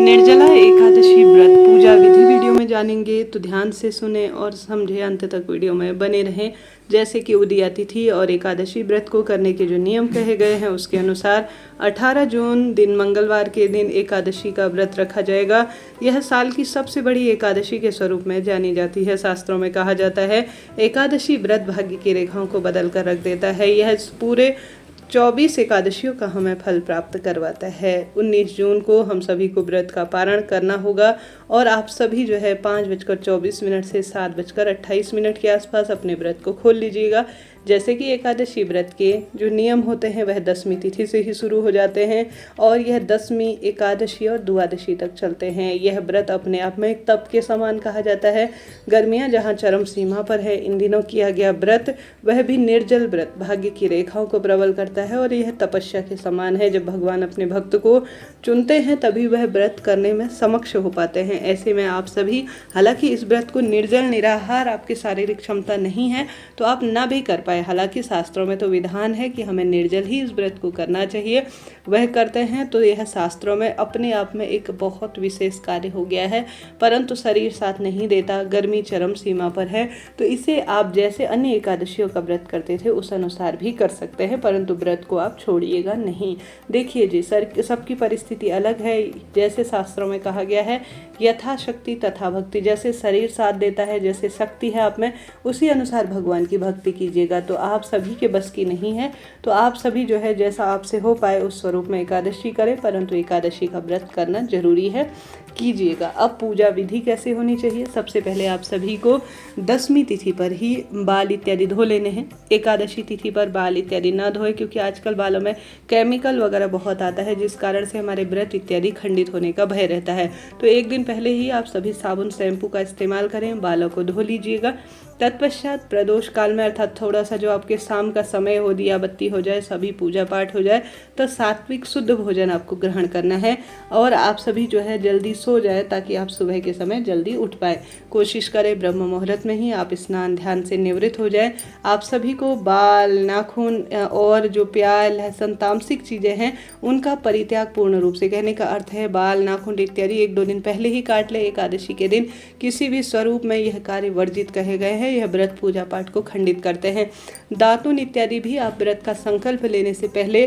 निर्जला एकादशी व्रत पूजा विधि वीडियो में जानेंगे, तो ध्यान से सुने और समझे, अंत तक वीडियो में बने रहें। जैसे कि उदया तिथि और एकादशी व्रत को करने के जो नियम कहे गए हैं उसके अनुसार 18 जून दिन मंगलवार के दिन एकादशी का व्रत रखा जाएगा। यह साल की सबसे बड़ी एकादशी के स्वरूप में जानी जाती है। शास्त्रों में कहा जाता है एकादशी व्रत भाग्य की रेखाओं को बदल कर रख देता है। यह पूरे 24 एकादशियों का हमें फल प्राप्त करवाता है। 19 जून को हम सभी को व्रत का पारण करना होगा और आप सभी जो है 5:24 से 7:28 के आसपास अपने व्रत को खोल लीजिएगा। जैसे कि एकादशी व्रत के जो नियम होते हैं वह 10वीं तिथि से ही शुरू हो जाते हैं और यह 10वीं एकादशी और द्वादशी तक चलते हैं। यह व्रत अपने आप में एक तप के समान कहा जाता है। गर्मियां जहां चरम सीमा पर है, इन दिनों किया गया व्रत वह भी निर्जल व्रत भाग्य की रेखाओं को प्रबल करता है और यह तपस्या के समान है। जब भगवान अपने भक्त को चुनते हैं तभी वह व्रत करने में समक्ष हो पाते हैं। ऐसे में आप सभी, हालांकि इस व्रत को निर्जल निराहार आपकी शारीरिक क्षमता नहीं है तो आप ना भी कर पाए। हालांकि शास्त्रों में तो विधान है कि हमें निर्जल ही इस व्रत को करना चाहिए, वह करते हैं तो यह शास्त्रों में अपने आप में एक बहुत विशेष कार्य हो गया है। परंतु शरीर साथ नहीं देता, गर्मी चरम सीमा पर है, तो इसे आप जैसे अन्य एकादशियों का व्रत करते थे उस अनुसार भी कर सकते हैं, परंतु व्रत को आप छोड़िएगा नहीं। देखिए जी, सबकी परिस्थिति अलग है। जैसे शास्त्रों में कहा गया है यथाशक्ति तथा भक्ति, जैसे शरीर साथ देता है, जैसे शक्ति है आप में, उसी अनुसार भगवान की भक्ति कीजिएगा। तो आप सभी के बस की नहीं है तो आप सभी जो है जैसा आपसे हो पाए उस स्वरूप में एकादशी करें, परंतु एकादशी का व्रत करना जरूरी है, कीजिएगा। अब पूजा विधि कैसे होनी चाहिए? सबसे पहले आप सभी को 10वीं तिथि पर ही बाल इत्यादि धो लेने हैं। एकादशी तिथि पर बाल इत्यादि ना धोए, क्योंकि आजकल बालों में केमिकल वगैरह बहुत आता है जिस कारण से हमारे व्रत इत्यादि खंडित होने का भय रहता है। तो एक दिन पहले ही आप सभी साबुन शैम्पू का इस्तेमाल करें, बालों को धो लीजिएगा। तत्पश्चात प्रदोष काल में, अर्थात थोड़ा सा जो आपके शाम का समय हो, दिया बत्ती हो जाए, सभी पूजा पाठ हो जाए, तो सात्विक शुद्ध भोजन आपको ग्रहण करना है और आप सभी जो है जल्दी सो जाए ताकि आप सुबह के समय जल्दी उठ पाए। कोशिश करें ब्रह्म मुहूर्त में ही आप स्नान ध्यान से निवृत्त हो जाए। आप सभी को बाल, नाखून और जो प्याज, लहसुन, तामसिक चीज़ें हैं उनका परित्याग पूर्ण रूप से, कहने का अर्थ है बाल, नाखून इत्यादि 1-2 दिन पहले ही काट ले। एकादशी के दिन किसी भी स्वरूप में यह कार्य वर्जित कहे गए हैं। यह व्रत पूजा पाठ को खंडित करते हैं। दातुन इत्यादि भी आप व्रत का संकल्प लेने से पहले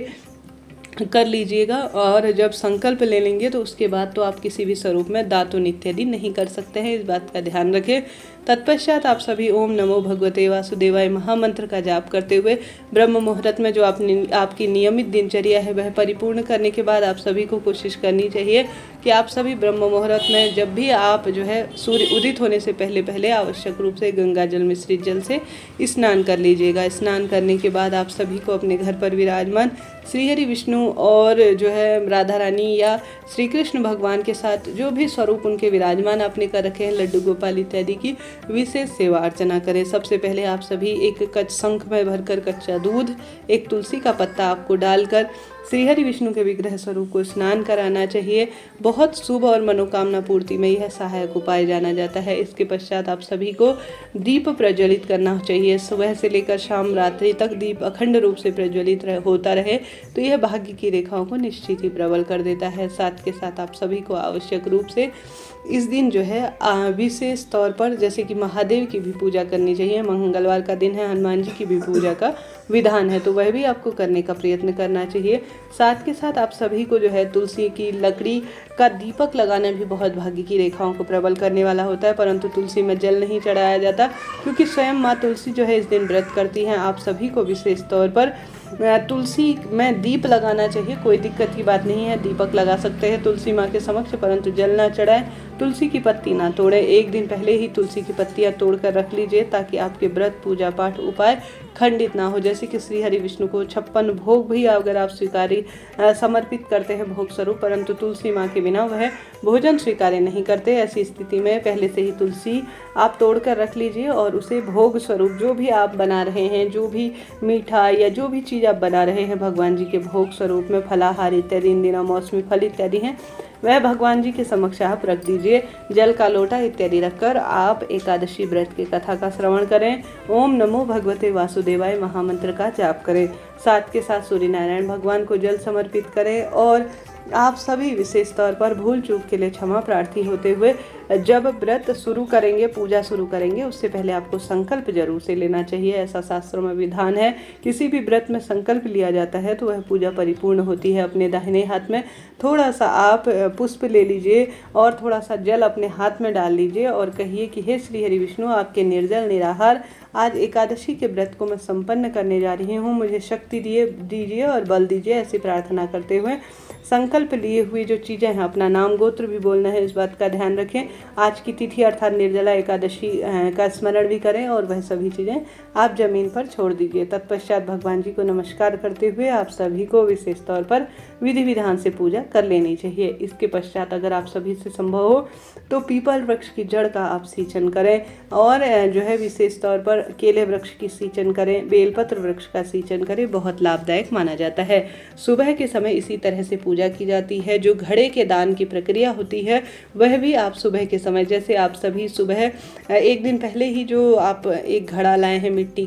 कर लीजिएगा और जब संकल्प ले लेंगे तो उसके बाद तो आप किसी भी स्वरूप में दातुन इत्यादि नहीं कर सकते हैं, इस बात का ध्यान रखें। तत्पश्चात आप सभी ओम नमो भगवते वासुदेवाय महामंत्र का जाप करते हुए ब्रह्म मुहूर्त में जो आपकी नियमित दिनचर्या है वह परिपूर्ण करने के बाद आप सभी को कोशिश करनी चाहिए कि आप सभी ब्रह्म मुहूर्त में जब भी आप जो है सूर्य उदित होने से पहले आवश्यक रूप से गंगा जल मिश्रित जल से स्नान कर लीजिएगा। स्नान करने के बाद आप सभी को अपने घर पर विराजमान श्रीहरि विष्णु और जो है राधा रानी या श्री कृष्ण भगवान के साथ जो भी स्वरूप उनके विराजमान आपने कर रखे हैं, लड्डू गोपाल इत्यादि की विशेष सेवा अर्चना करें। सबसे पहले आप सभी एक शंख में भरकर कच्चा दूध, एक तुलसी का पत्ता आपको डालकर श्रीहरि विष्णु के विग्रह स्वरूप को स्नान कराना चाहिए। बहुत शुभ और मनोकामना पूर्ति में यह सहायक उपाय जाना जाता है। इसके पश्चात आप सभी को दीप प्रज्वलित करना चाहिए। सुबह से लेकर शाम रात्रि तक दीप अखंड रूप से प्रज्वलित होता रहे तो यह भाग्य की रेखाओं को निश्चित ही प्रबल कर देता है। साथ के साथ आप सभी को आवश्यक रूप से इस दिन जो है विशेष तौर पर जैसे कि महादेव की भी पूजा करनी चाहिए। मंगलवार का दिन है, हनुमान जी की भी पूजा का विधान है तो वह भी आपको करने का प्रयत्न करना चाहिए। साथ के साथ आप सभी को जो है तुलसी की लकड़ी का दीपक लगाना भी बहुत भाग्य की रेखाओं को प्रबल करने वाला होता है, परंतु तुलसी में जल नहीं चढ़ाया जाता क्योंकि स्वयं माँ तुलसी जो है इस दिन व्रत करती हैं। आप सभी को विशेष तौर पर तुलसी में दीप लगाना चाहिए, कोई दिक्कत की बात नहीं है, दीपक लगा सकते हैं तुलसी माँ के समक्ष, परंतु जल ना चढ़ाएं, तुलसी की पत्ती ना तोड़ें। एक दिन पहले ही तुलसी की पत्तियाँ तोड़कर रख लीजिए ताकि आपके व्रत पूजा पाठ उपाय खंडित ना हो। जैसे कि श्री हरि विष्णु को 56 भोग भी अगर आप समर्पित करते हैं भोग स्वरूप, परंतु तुलसी माँ के बिना वह भोजन स्वीकार्य नहीं करते। ऐसी स्थिति में पहले से ही तुलसी आप तोड़कर रख लीजिए और उसे भोग स्वरूप जो भी आप बना रहे हैं, जो भी मीठा या जो भी चीज़ आप बना रहे हैं भगवान जी के भोग स्वरूप में, फलाहार इत्यादि, इन दिनों मौसमी फल इत्यादि हैं, वह भगवान जी के समक्ष आप रख दीजिए। जल का लोटा इत्यादि रखकर आप एकादशी व्रत की कथा का श्रवण करें। ओम नमो भगवते वासुदेवाय महामंत्र का जाप करें। साथ के साथ सूर्य नारायण भगवान को जल समर्पित करें और आप सभी विशेष तौर पर भूल चूक के लिए क्षमा प्रार्थी होते हुए जब व्रत शुरू करेंगे, पूजा शुरू करेंगे, उससे पहले आपको संकल्प जरूर से लेना चाहिए। ऐसा शास्त्रों में विधान है। किसी भी व्रत में संकल्प लिया जाता है तो वह पूजा परिपूर्ण होती है। अपने दाहिने हाथ में थोड़ा सा आप पुष्प ले लीजिए और थोड़ा सा जल अपने हाथ में डाल लीजिए और कहिए कि हे श्री हरि विष्णु, आपके निर्जल निराहार आज एकादशी के व्रत को मैं संपन्न करने जा रही हूँ, मुझे शक्ति दीजिए और बल दीजिए। ऐसी प्रार्थना करते हुए संकल्प लिए हुई जो चीज़ें हैं, अपना नाम गोत्र भी बोलना है, इस बात का ध्यान रखें। आज की तिथि अर्थात निर्जला एकादशी का स्मरण भी करें और वह सभी चीज़ें आप जमीन पर छोड़ दीजिए। तत्पश्चात भगवान जी को नमस्कार करते हुए आप सभी को विशेष तौर पर विधि विधान से पूजा कर लेनी चाहिए। इसके पश्चात अगर आप सभी से संभव हो तो पीपल वृक्ष की जड़ का आप सींचन करें और जो है विशेष तौर पर केले वृक्ष की सींचन करें, बेलपत्र वृक्ष का सींचन करें, बहुत लाभदायक माना जाता है। सुबह के समय इसी तरह से पूजा की जाती है। जो घड़े के दान की प्रक्रिया होती है वह भी आप सुबह के समय, जैसे आप सभी सुबह एक दिन पहले ही जो आप एक घड़ा लाए हैं मिट्टी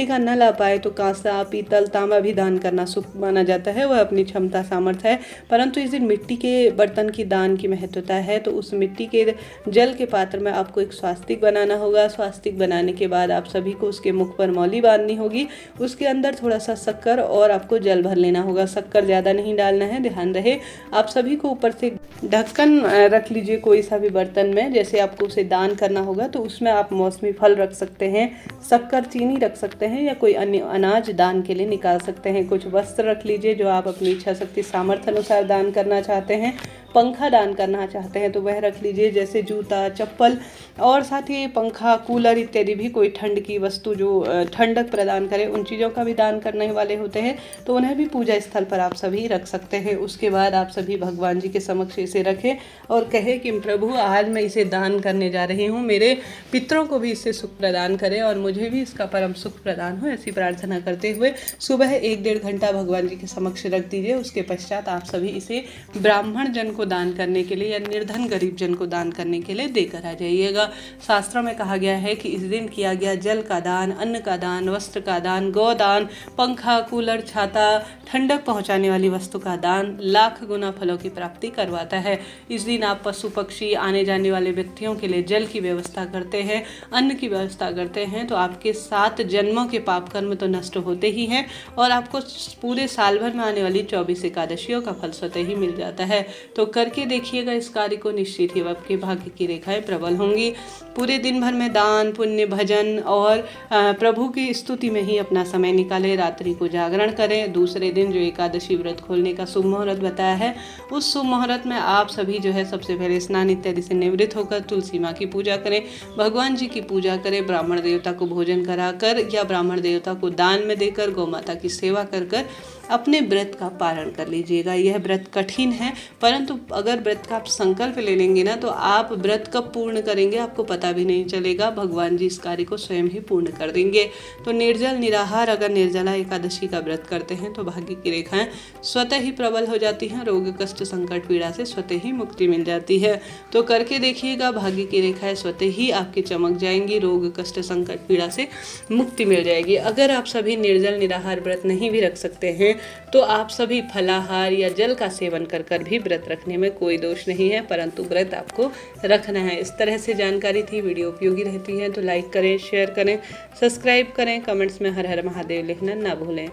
का न ला पाए तो कांसा, पीतल, तांबा भी दान करना शुभ माना जाता है। वह अपनी क्षमता सामर्थ्य है, परंतु इस दिन मिट्टी के बर्तन की दान की महत्वता है। तो उस मिट्टी के जल के पात्र में आपको एक स्वास्तिक बनाना होगा। स्वास्तिक बनाने के बाद आप सभी को उसके मुख पर मौली बांधनी होगी। उसके अंदर थोड़ा सा शक्कर और आपको जल भर लेना होगा। शक्कर ज़्यादा नहीं डालना है, ध्यान रहे। आप सभी को ऊपर से ढक्कन रख लीजिए कोई सा भी बर्तन में, जैसे आपको उसे दान करना होगा तो उसमें आप मौसमी फल रख सकते हैं, शक्कर, चीनी रख सकते हैं या कोई अन्य अनाज दान के लिए निकाल सकते हैं। कुछ वस्त्र रख लीजिए जो आप अपनी इच्छा शक्ति सामर्थ्य अनुसार दान करना चाहते हैं। पंखा दान करना चाहते हैं तो वह रख लीजिए, जैसे जूता, चप्पल और साथ ही पंखा, कूलर इत्यादि भी कोई ठंड की वस्तु जो ठंडक प्रदान करे, उन चीज़ों का भी दान करने वाले होते हैं तो उन्हें भी पूजा स्थल पर आप सभी रख सकते हैं। उसके बाद आप सभी भगवान जी के समक्ष इसे रखें और कहें कि प्रभु आज मैं इसे दान करने जा रही हूँ, मेरे पितरों को भी इससे सुख प्रदान करें और मुझे भी इसका परम सुख प्रदान हो। ऐसी प्रार्थना करते हुए सुबह 1-1.5 घंटा भगवान जी के समक्ष रख दीजिए। उसके पश्चात आप सभी इसे ब्राह्मण जन को दान करने के लिए या निर्धन गरीब जन को दान करने के लिए देकर आ जाइएगा। शास्त्रों में कहा गया है कि इस दिन किया गया जल का दान, अन्न का दान, वस्त्र का दान, गोदान, पंखा, कूलर, छाता, ठंडक पहुंचाने वाली वस्तु का दान लाख गुना फलों की प्राप्ति करवाता है। इस दिन आप पशु पक्षी, आने जाने वाले व्यक्तियों के लिए जल की व्यवस्था करते हैं, अन्न की व्यवस्था करते हैं तो आपके 7 जन्मों के पाप कर्म तो नष्ट होते ही हैं और आपको पूरे साल भर में आने वाली 24 एकादशियों का फल स्वतः ही मिल जाता है। तो करके देखिएगा इस कार्य को, निश्चित ही आपके भाग्य की रेखाएं प्रबल होंगी। पूरे दिन भर में दान, पुण्य, भजन और प्रभु की स्तुति में ही अपना समय निकालें। रात्रि को जागरण करें। दूसरे दिन जो एकादशी व्रत खोलने का शुभ मुहूर्त बताया है, उस शुभ मुहूर्त में आप सभी जो है सबसे पहले स्नान इत्यादि से निवृत्त होकर तुलसी माँ की पूजा करें, भगवान जी की पूजा करें, ब्राह्मण देवता को भोजन कराकर या ब्राह्मण देवता को दान में देकर गौ माता की सेवा कर अपने व्रत का पारण कर लीजिएगा। यह व्रत कठिन है, परंतु अगर व्रत का आप संकल्प ले लेंगे ना तो आप व्रत कब पूर्ण करेंगे आपको पता भी नहीं चलेगा। भगवान जी इस कार्य को स्वयं ही पूर्ण कर देंगे। तो निर्जल निराहार अगर निर्जला एकादशी का व्रत करते हैं तो भाग्य की रेखाएं स्वतः ही प्रबल हो जाती हैं, रोग कष्ट संकट पीड़ा से स्वतः ही मुक्ति मिल जाती है। तो करके देखिएगा, भाग्य की रेखाएं स्वतः ही आपकी चमक जाएंगी, रोग कष्ट संकट पीड़ा से मुक्ति मिल जाएगी। अगर आप सभी निर्जल निराहार व्रत नहीं भी रख सकते हैं तो आप सभी फलाहार या जल का सेवन कर भी व्रत रखने में कोई दोष नहीं है, परंतु व्रत आपको रखना है। इस तरह से जानकारी थी। वीडियो उपयोगी रहती है तो लाइक करें, शेयर करें, सब्सक्राइब करें, कमेंट्स में हर हर महादेव लिखना ना भूलें।